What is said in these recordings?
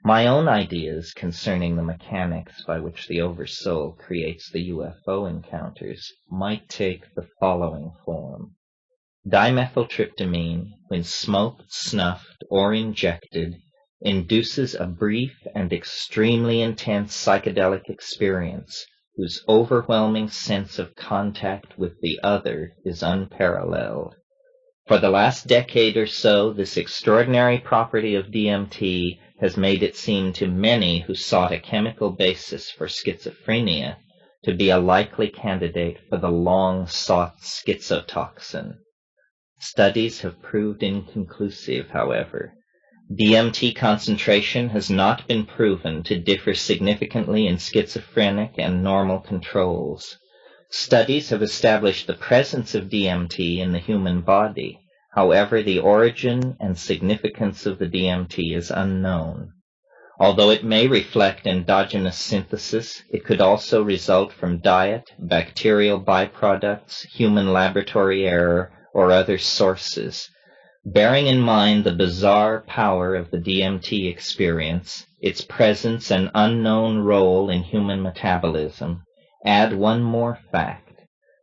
My own ideas concerning the mechanics by which the oversoul creates the UFO encounters might take the following form. Dimethyltryptamine, when smoked, snuffed, or injected, induces a brief and extremely intense psychedelic experience whose overwhelming sense of contact with the other is unparalleled. For the last decade or so, this extraordinary property of DMT has made it seem to many who sought a chemical basis for schizophrenia to be a likely candidate for the long-sought schizotoxin. Studies have proved inconclusive, however. DMT concentration has not been proven to differ significantly in schizophrenic and normal controls. Studies have established the presence of DMT in the human body. However, the origin and significance of the DMT is unknown. Although it may reflect endogenous synthesis, it could also result from diet, bacterial byproducts, human laboratory error, or other sources. Bearing in mind the bizarre power of the DMT experience, its presence and unknown role in human metabolism, add one more fact,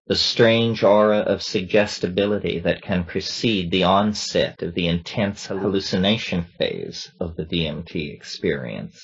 the strange aura of suggestibility that can precede the onset of the intense hallucination phase of the DMT experience.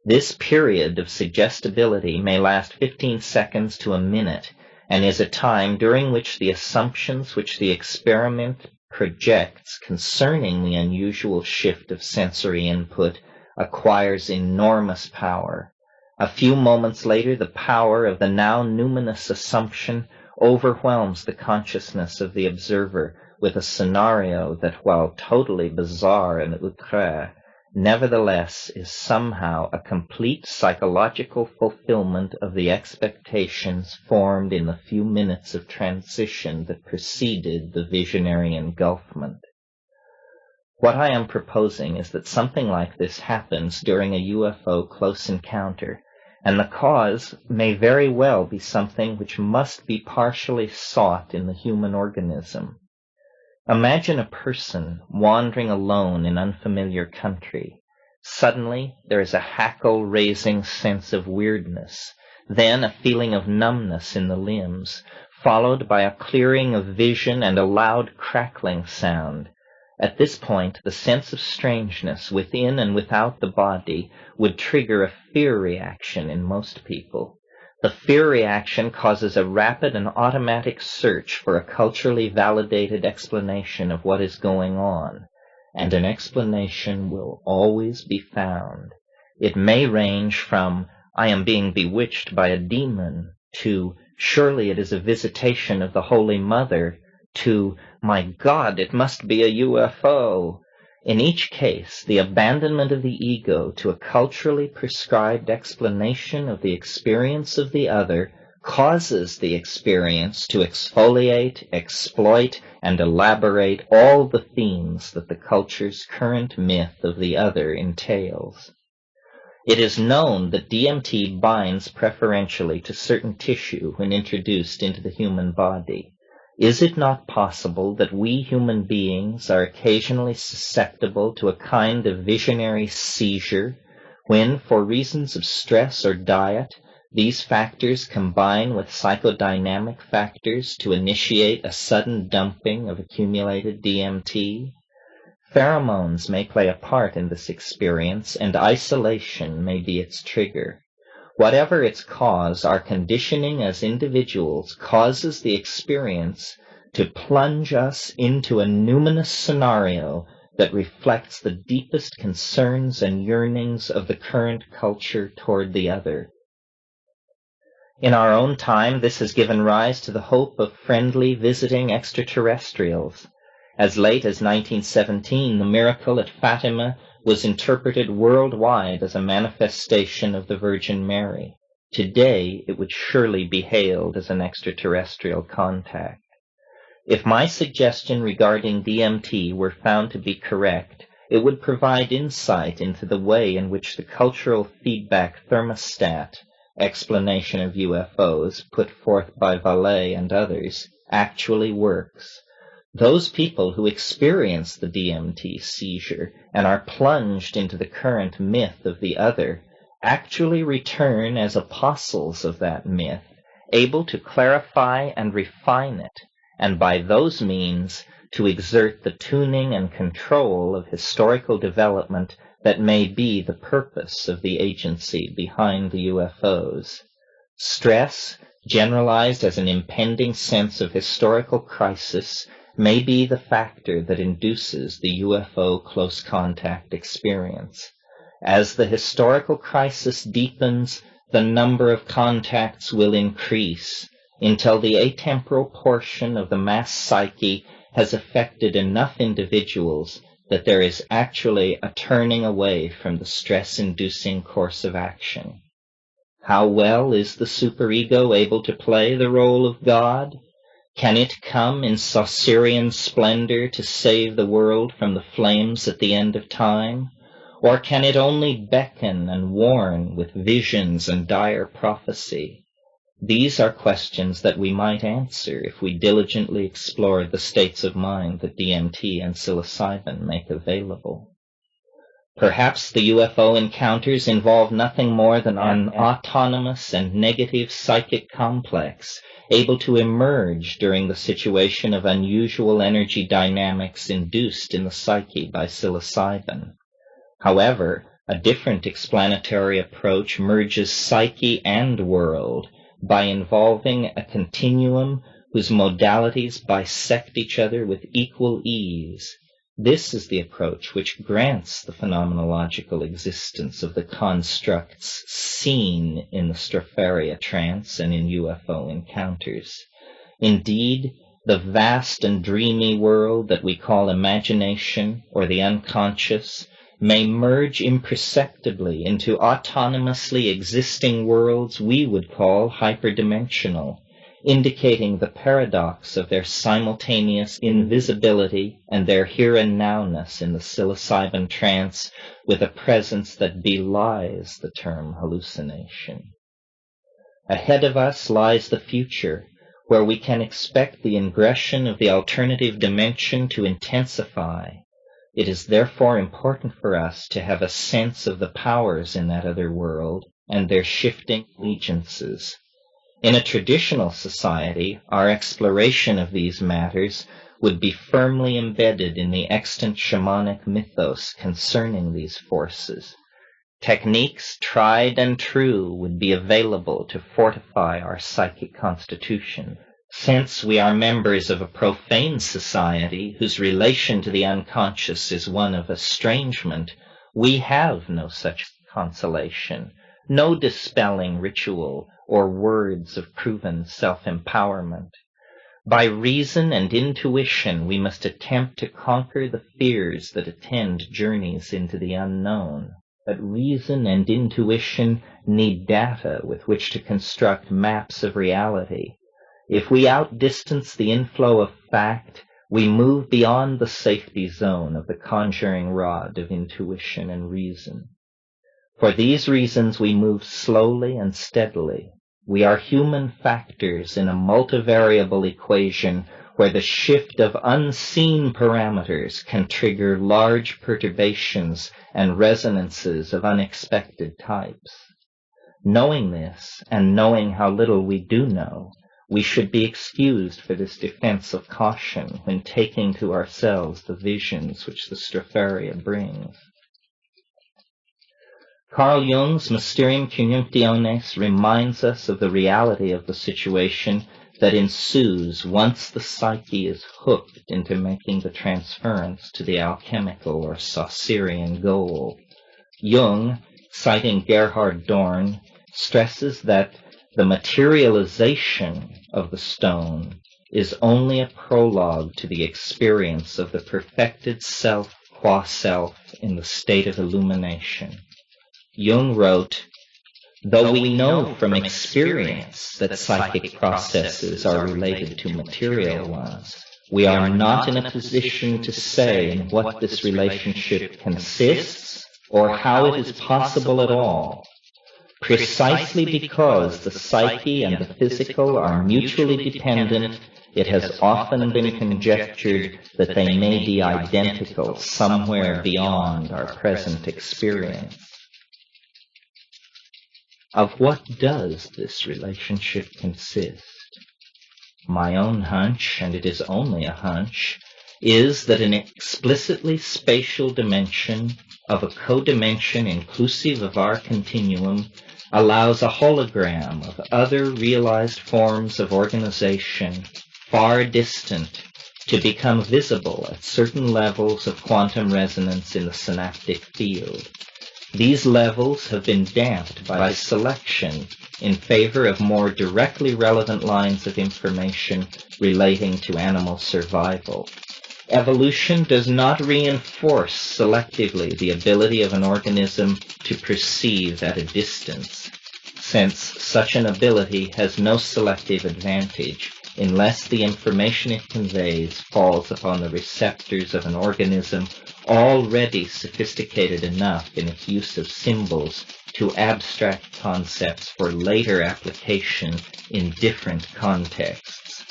This period of suggestibility may last 15 seconds to a minute, and is a time during which the assumptions which the experiment projects concerning the unusual shift of sensory input acquires enormous power. A few moments later, the power of the now numinous assumption overwhelms the consciousness of the observer with a scenario that, while totally bizarre and outré, nevertheless is somehow a complete psychological fulfillment of the expectations formed in the few minutes of transition that preceded the visionary engulfment. What I am proposing is that something like this happens during a UFO close encounter, and the cause may very well be something which must be partially sought in the human organism. Imagine a person wandering alone in unfamiliar country. Suddenly, there is a hackle-raising sense of weirdness, then a feeling of numbness in the limbs, followed by a clearing of vision and a loud crackling sound. At this point, the sense of strangeness within and without the body would trigger a fear reaction in most people. The fear reaction causes a rapid and automatic search for a culturally validated explanation of what is going on, and an explanation will always be found. It may range from, "I am being bewitched by a demon," to, "Surely it is a visitation of the Holy Mother," to, "My God, it must be a UFO." In each case, the abandonment of the ego to a culturally prescribed explanation of the experience of the other causes the experience to exfoliate, exploit, and elaborate all the themes that the culture's current myth of the other entails. It is known that DMT binds preferentially to certain tissue when introduced into the human body. Is it not possible that we human beings are occasionally susceptible to a kind of visionary seizure when, for reasons of stress or diet, these factors combine with psychodynamic factors to initiate a sudden dumping of accumulated DMT? Pheromones may play a part in this experience, and isolation may be its trigger. Whatever its cause, our conditioning as individuals causes the experience to plunge us into a numinous scenario that reflects the deepest concerns and yearnings of the current culture toward the other. In our own time, this has given rise to the hope of friendly visiting extraterrestrials. As late as 1917, the miracle at Fatima was interpreted worldwide as a manifestation of the Virgin Mary. Today, it would surely be hailed as an extraterrestrial contact. If my suggestion regarding DMT were found to be correct, it would provide insight into the way in which the cultural feedback thermostat explanation of UFOs put forth by Vallée and others actually works. Those people who experience the DMT seizure and are plunged into the current myth of the other actually return as apostles of that myth, able to clarify and refine it, and by those means to exert the tuning and control of historical development that may be the purpose of the agency behind the UFOs. Stress, generalized as an impending sense of historical crisis, may be the factor that induces the UFO close contact experience. As the historical crisis deepens, the number of contacts will increase until the atemporal portion of the mass psyche has affected enough individuals that there is actually a turning away from the stress-inducing course of action. How well is the superego able to play the role of God? Can it come in Saucerian splendor to save the world from the flames at the end of time? Or can it only beckon and warn with visions and dire prophecy? These are questions that we might answer if we diligently explored the states of mind that DMT and psilocybin make available. Perhaps the UFO encounters involve nothing more than an autonomous and negative psychic complex able to emerge during the situation of unusual energy dynamics induced in the psyche by psilocybin. However, a different explanatory approach merges psyche and world by involving a continuum whose modalities bisect each other with equal ease. This is the approach which grants the phenomenological existence of the constructs seen in the Stropharia trance and in UFO encounters. Indeed, the vast and dreamy world that we call imagination or the unconscious may merge imperceptibly into autonomously existing worlds we would call hyperdimensional, indicating the paradox of their simultaneous invisibility and their here and nowness in the psilocybin trance with a presence that belies the term hallucination. Ahead of us lies the future, where we can expect the ingression of the alternative dimension to intensify. It is therefore important for us to have a sense of the powers in that other world and their shifting allegiances. In a traditional society, our exploration of these matters would be firmly embedded in the extant shamanic mythos concerning these forces. Techniques tried and true would be available to fortify our psychic constitution. Since we are members of a profane society whose relation to the unconscious is one of estrangement, we have no such consolation, no dispelling ritual or words of proven self-empowerment. By reason and intuition, we must attempt to conquer the fears that attend journeys into the unknown. But reason and intuition need data with which to construct maps of reality. If we outdistance the inflow of fact, we move beyond the safety zone of the conjuring rod of intuition and reason. For these reasons, we move slowly and steadily. We are human factors in a multivariable equation where the shift of unseen parameters can trigger large perturbations and resonances of unexpected types. Knowing this, and knowing how little we do know, we should be excused for this defense of caution when taking to ourselves the visions which the Stropharia brings. Carl Jung's Mysterium Conjunctiones reminds us of the reality of the situation that ensues once the psyche is hooked into making the transference to the alchemical or Saucerian goal. Jung, citing Gerhard Dorn, stresses that the materialization of the stone is only a prologue to the experience of the perfected self qua self in the state of illumination. Jung wrote, "Though we know from experience that psychic processes are related to material ones, we are not in a position to say in what this relationship consists or how it is possible at all. Precisely because the psyche and the physical are mutually dependent, it has often been conjectured that they may be identical somewhere beyond our present experience. Of what does this relationship consist? My own hunch, and it is only a hunch, is that an explicitly spatial dimension of a codimension inclusive of our continuum allows a hologram of other realized forms of organization far distant to become visible at certain levels of quantum resonance in the synaptic field. These levels have been damped by selection in favor of more directly relevant lines of information relating to animal survival. Evolution does not reinforce selectively the ability of an organism to perceive at a distance, since such an ability has no selective advantage unless the information it conveys falls upon the receptors of an organism already sophisticated enough in its use of symbols to abstract concepts for later application in different contexts.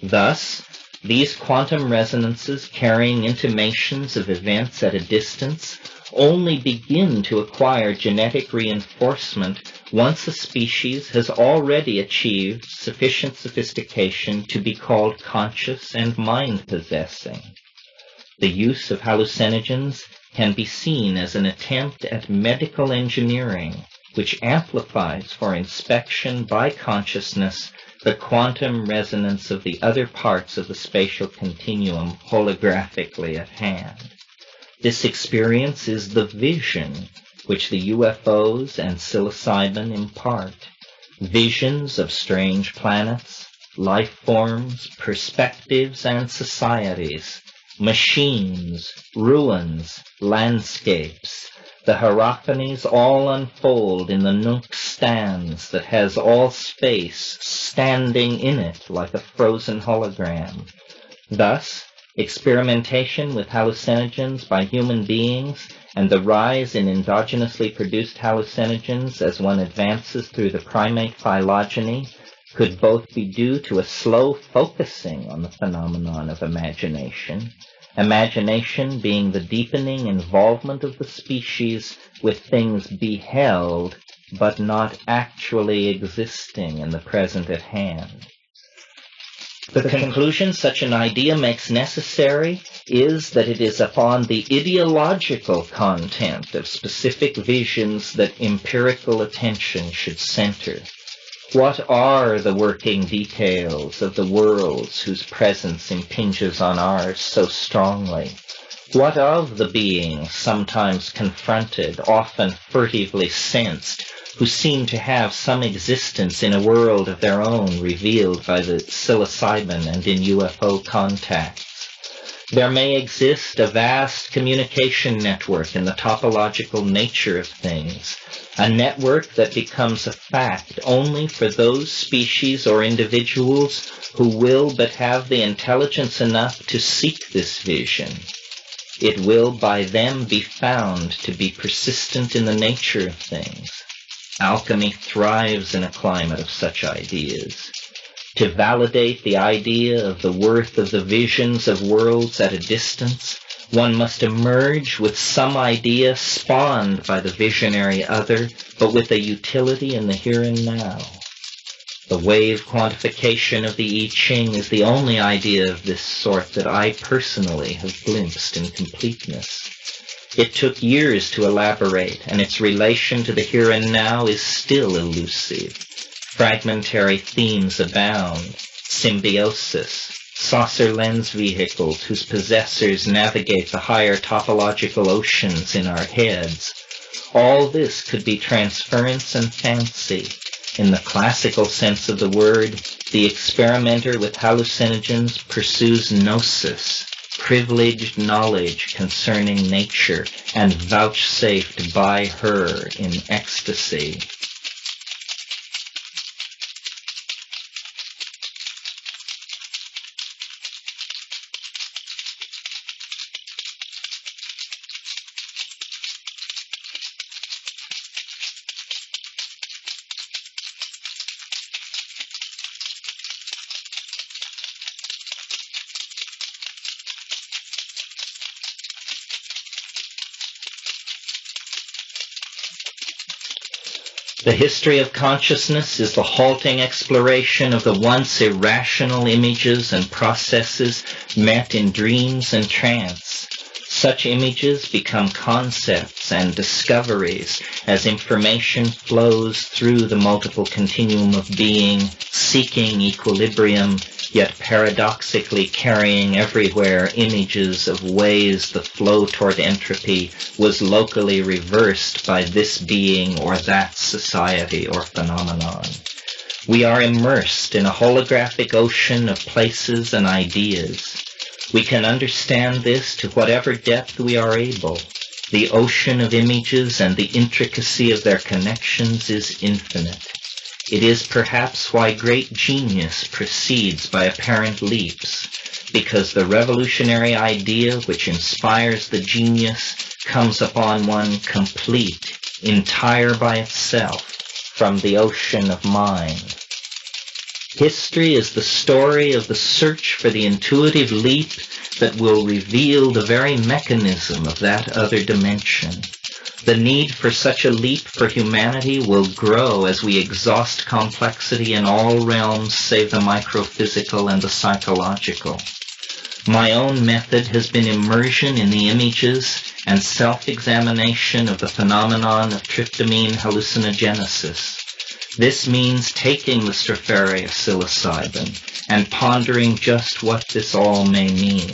Thus, these quantum resonances carrying intimations of events at a distance only begin to acquire genetic reinforcement once a species has already achieved sufficient sophistication to be called conscious and mind-possessing. The use of hallucinogens can be seen as an attempt at medical engineering, which amplifies for inspection by consciousness the quantum resonance of the other parts of the spatial continuum holographically at hand. This experience is the vision which the UFOs and psilocybin impart. Visions of strange planets, life forms, perspectives, and societies, machines, ruins, landscapes. The hierophanies all unfold in the nunc stans that has all space standing in it like a frozen hologram. Thus, experimentation with hallucinogens by human beings and the rise in endogenously produced hallucinogens as one advances through the primate phylogeny could both be due to a slow focusing on the phenomenon of imagination, imagination being the deepening involvement of the species with things beheld but not actually existing in the present at hand. The conclusion such an idea makes necessary is that it is upon the ideological content of specific visions that empirical attention should center. What are the working details of the worlds whose presence impinges on ours so strongly? What of the beings sometimes confronted, often furtively sensed, who seem to have some existence in a world of their own revealed by the psilocybin and in UFO contacts? There may exist a vast communication network in the topological nature of things, a network that becomes a fact only for those species or individuals who will but have the intelligence enough to seek this vision. It will by them be found to be persistent in the nature of things. Alchemy thrives in a climate of such ideas. To validate the idea of the worth of the visions of worlds at a distance, one must emerge with some idea spawned by the visionary other, but with a utility in the here and now. The wave quantification of the I Ching is the only idea of this sort that I personally have glimpsed in completeness. It took years to elaborate, and its relation to the here and now is still elusive. Fragmentary themes abound, symbiosis, saucer lens vehicles whose possessors navigate the higher topological oceans in our heads. All this could be transference and fancy. In the classical sense of the word, the experimenter with hallucinogens pursues gnosis, privileged knowledge concerning nature, and vouchsafed by her in ecstasy. The history of consciousness is the halting exploration of the once irrational images and processes met in dreams and trance. Such images become concepts and discoveries as information flows through the multiple continuum of being, seeking equilibrium, yet paradoxically carrying everywhere images of ways the flow toward entropy was locally reversed by this being or that society or phenomenon. We are immersed in a holographic ocean of places and ideas. We can understand this to whatever depth we are able. The ocean of images and the intricacy of their connections is infinite. It is perhaps why great genius proceeds by apparent leaps, because the revolutionary idea which inspires the genius comes upon one complete, entire by itself, from the ocean of mind. History is the story of the search for the intuitive leap that will reveal the very mechanism of that other dimension. The need for such a leap for humanity will grow as we exhaust complexity in all realms save the microphysical and the psychological. My own method has been immersion in the images and self-examination of the phenomenon of tryptamine hallucinogenesis. This means taking the stropharia psilocybin and pondering just what this all may mean,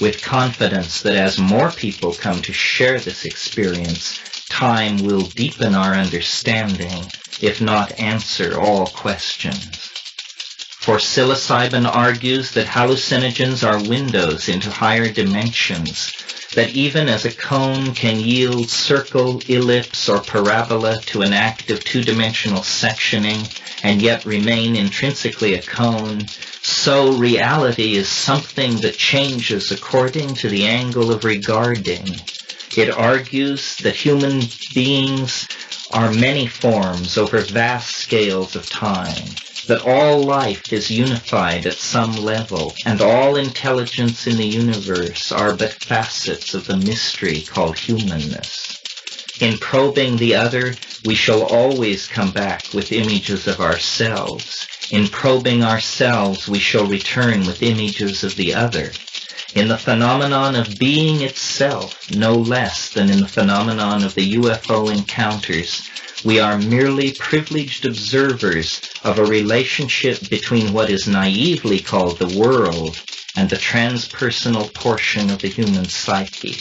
with confidence that as more people come to share this experience, time will deepen our understanding, if not answer all questions. For psilocybin argues that hallucinogens are windows into higher dimensions, that even as a cone can yield circle, ellipse, or parabola to an act of two-dimensional sectioning and yet remain intrinsically a cone, so reality is something that changes according to the angle of regarding. It argues that human beings are many forms over vast scales of time, that all life is unified at some level, and all intelligence in the universe are but facets of the mystery called humanness. In probing the other, we shall always come back with images of ourselves. In probing ourselves, we shall return with images of the other. In the phenomenon of being itself, no less than in the phenomenon of the UFO encounters, we are merely privileged observers of a relationship between what is naively called the world and the transpersonal portion of the human psyche.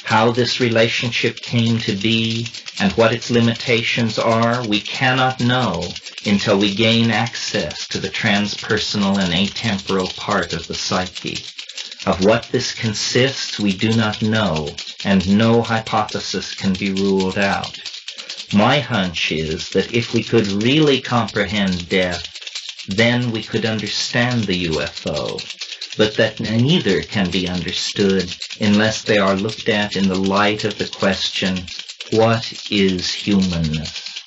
How this relationship came to be and what its limitations are, we cannot know until we gain access to the transpersonal and atemporal part of the psyche. Of what this consists, we do not know, and no hypothesis can be ruled out. My hunch is that if we could really comprehend death, then we could understand the UFO, but that neither can be understood unless they are looked at in the light of the question, what is humanness?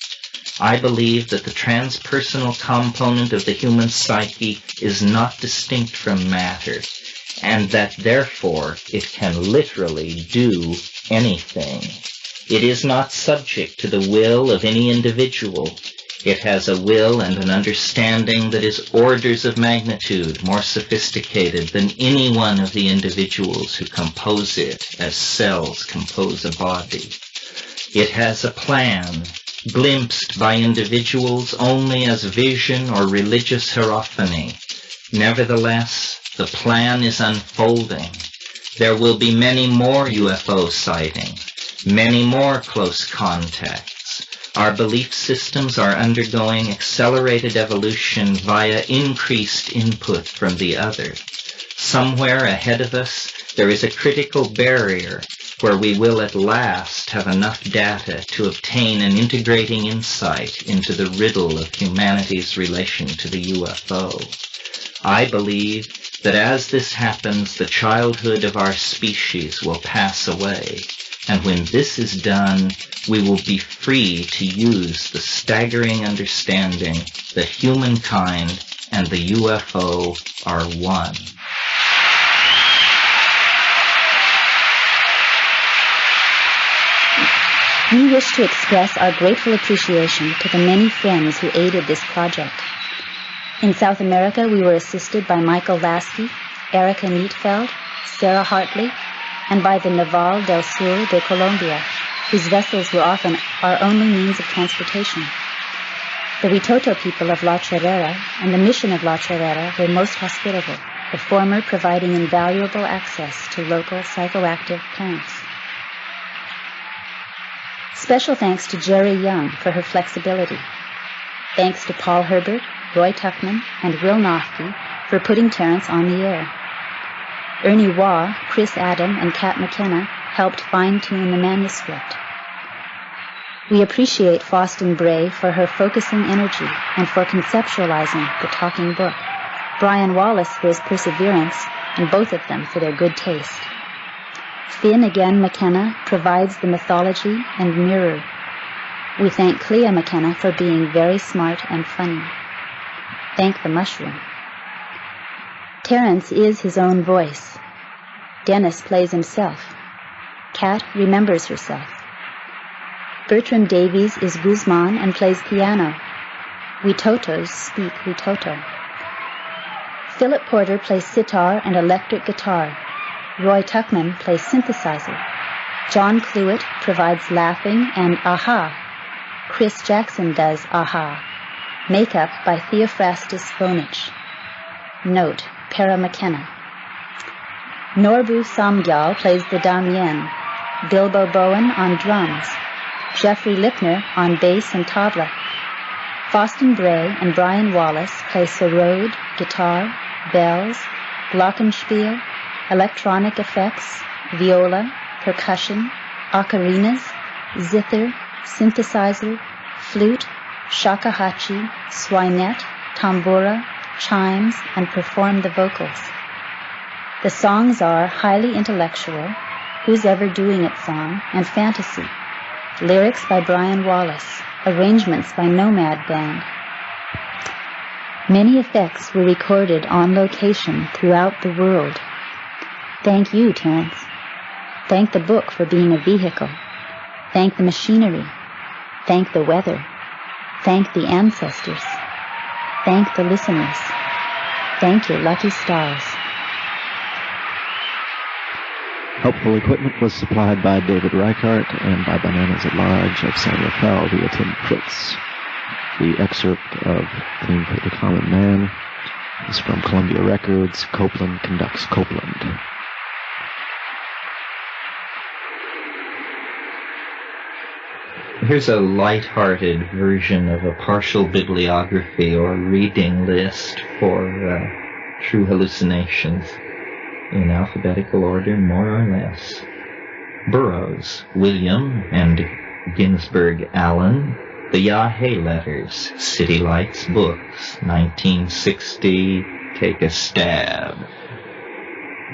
I believe that the transpersonal component of the human psyche is not distinct from matter, and that therefore it can literally do anything. It is not subject to the will of any individual. It has a will and an understanding that is orders of magnitude more sophisticated than any one of the individuals who compose it as cells compose a body. It has a plan, glimpsed by individuals only as vision or religious hierophany. Nevertheless, the plan is unfolding. There will be many more UFO sightings, many more close contacts. Our belief systems are undergoing accelerated evolution via increased input from the other. Somewhere ahead of us, there is a critical barrier where we will at last have enough data to obtain an integrating insight into the riddle of humanity's relation to the UFO. I believe that as this happens, the childhood of our species will pass away, and when this is done, we will be free to use the staggering understanding that humankind and the UFO are one. We wish to express our grateful appreciation to the many friends who aided this project. In South America, we were assisted by Michael Lasky, Erica Neatfeld, Sarah Hartley, and by the Naval del Sur de Colombia, whose vessels were often our only means of transportation. The Witoto people of La Chorrera and the mission of La Chorrera were most hospitable, the former providing invaluable access to local psychoactive plants. Special thanks to Jerry Young for her flexibility. Thanks to Paul Herbert, Roy Tuckman, and Will Noffke for putting Terence on the air. Ernie Waugh, Chris Adam, and Kat McKenna helped fine-tune the manuscript. We appreciate Faustin Bray for her focusing energy and for conceptualizing the talking book, Brian Wallace for his perseverance, and both of them for their good taste. Finn again McKenna provides the mythology and mirror. We thank Clea McKenna for being very smart and funny. Thank the mushroom. Terence is his own voice. Dennis plays himself. Kat remembers herself. Bertram Davies is Guzman and plays piano. Witotos speak Witoto. Philip Porter plays sitar and electric guitar. Roy Tuckman plays synthesizer. John Cluett provides laughing and aha. Chris Jackson does aha. Makeup by Theophrastus Vonich. Note, Para McKenna. Norbu Samgyal plays the Damien. Bilbo Bowen on drums. Jeffrey Lipner on bass and tabla. Faustin Bray and Brian Wallace play sarod, guitar, bells, glockenspiel, electronic effects, viola, percussion, ocarinas, zither, synthesizer, flute, shakuhachi, swinette, tambura, chimes, and perform the vocals. The songs are highly intellectual, Who's Ever Doing It song, and fantasy. Lyrics by Brian Wallace. Arrangements by Nomad Band. Many effects were recorded on location throughout the world. Thank you, Terence. Thank the book for being a vehicle. Thank the machinery. Thank the weather. Thank the ancestors. Thank the listeners. Thank your lucky stars. Helpful equipment was supplied by David Reichart and by Bananas at Large of San Rafael via Tim Fritz. The excerpt of Theme for the Common Man is from Columbia Records, Copeland Conducts Copeland. Here's a light-hearted version of a partial bibliography or reading list for True Hallucinations, in alphabetical order, more or less. Burroughs, William, and Ginsberg, Alan. The Yahé Letters, City Lights Books, 1960, Take a Stab.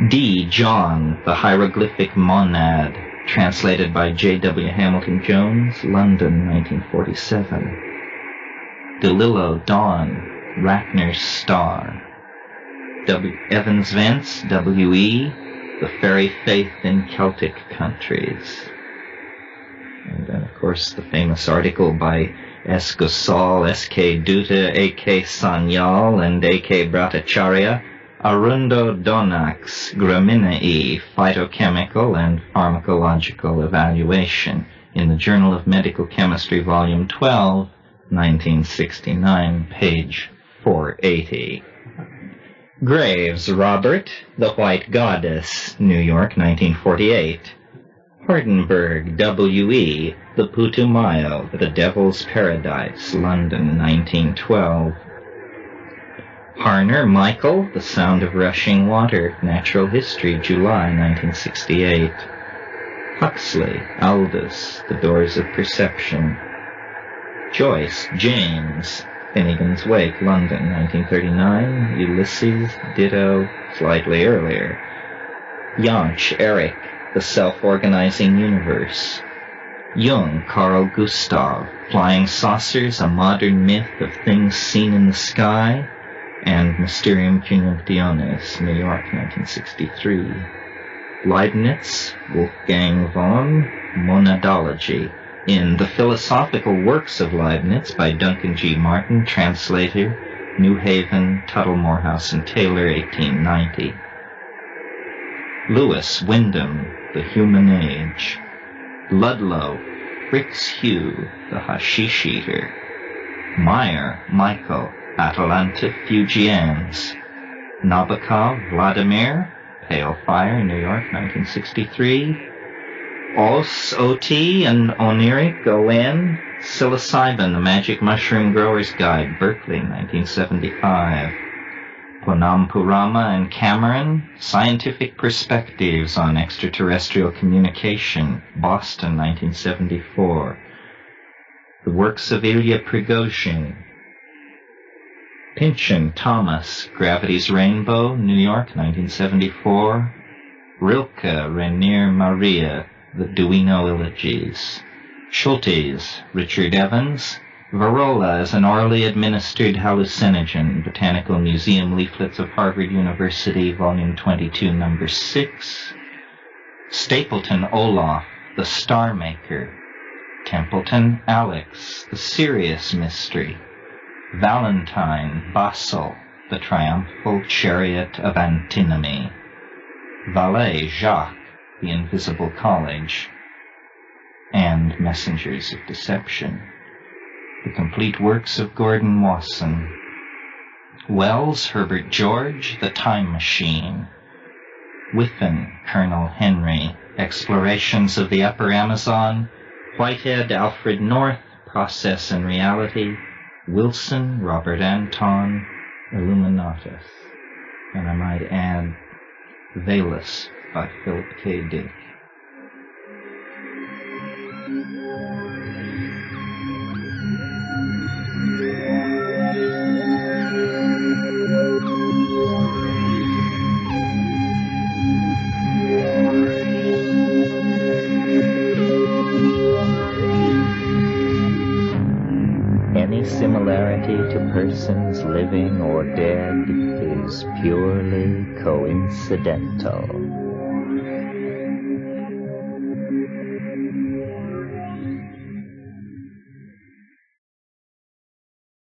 D. John, The Hieroglyphic Monad, translated by J.W. Hamilton Jones, London, 1947. DeLillo, Dawn, Rachner's Star. Evans Vance, W.E., The Fairy Faith in Celtic Countries. And then, of course, the famous article by S. Gosal, S.K. Dutta, A.K. Sanyal, and A.K. Bhattacharya, Arundo Donax, Graminae, Phytochemical and Pharmacological Evaluation, in the Journal of Medical Chemistry, Volume 12, 1969, page 480. Graves, Robert, The White Goddess, New York, 1948. Hardenberg, W.E., The Putumayo, The Devil's Paradise, London, 1912. Harner, Michael, The Sound of Rushing Water, Natural History, July, 1968. Huxley, Aldous, The Doors of Perception. Joyce, James, Finnegan's Wake, London, 1939. Ulysses, ditto, slightly earlier. Jansch, Eric, The Self-Organizing Universe. Jung, Carl Gustav, Flying Saucers, A Modern Myth of Things Seen in the Sky, and Mysterium Conjunctionis, New York, 1963. Leibniz, Wolfgang von, Monadology, in The Philosophical Works of Leibniz by Duncan G. Martin, translator, New Haven, Tuttle, Morehouse and Taylor, 1890. Lewis, Wyndham, The Human Age. Ludlow, Fritz Hugh, The Hashish Eater. Meyer, Michael, Atalanta Fugians. Nabokov, Vladimir, Pale Fire, New York, 1963. Os, O.T. and Oniric, O.N. Psilocybin, The Magic Mushroom Grower's Guide, Berkeley, 1975. Ponampurama and Cameron, Scientific Perspectives on Extraterrestrial Communication, Boston, 1974. The Works of Ilya Prigozhin. Pynchon, Thomas, Gravity's Rainbow, New York, 1974. Rilke, Rainier Maria, The Duino Elegies. Schultes, Richard Evans. Varola is an orally administered hallucinogen. Botanical Museum Leaflets of Harvard University, Volume 22, Number 6. Stapleton, Olaf, The Star Maker. Templeton, Alex, The Sirius Mystery. Valentine, Basel, The Triumphal Chariot of Antinomy. Vallée, Jacques, The Invisible College. And Messengers of Deception. The Complete Works of Gordon Wasson. Wells, Herbert George, The Time Machine. Whiffen, Colonel Henry, Explorations of the Upper Amazon. Whitehead, Alfred North, Process and Reality. Wilson, Robert Anton, Illuminatus. And I might add, Valus by Philip K. Dick. Any similarity to persons living or dead is purely coincidental.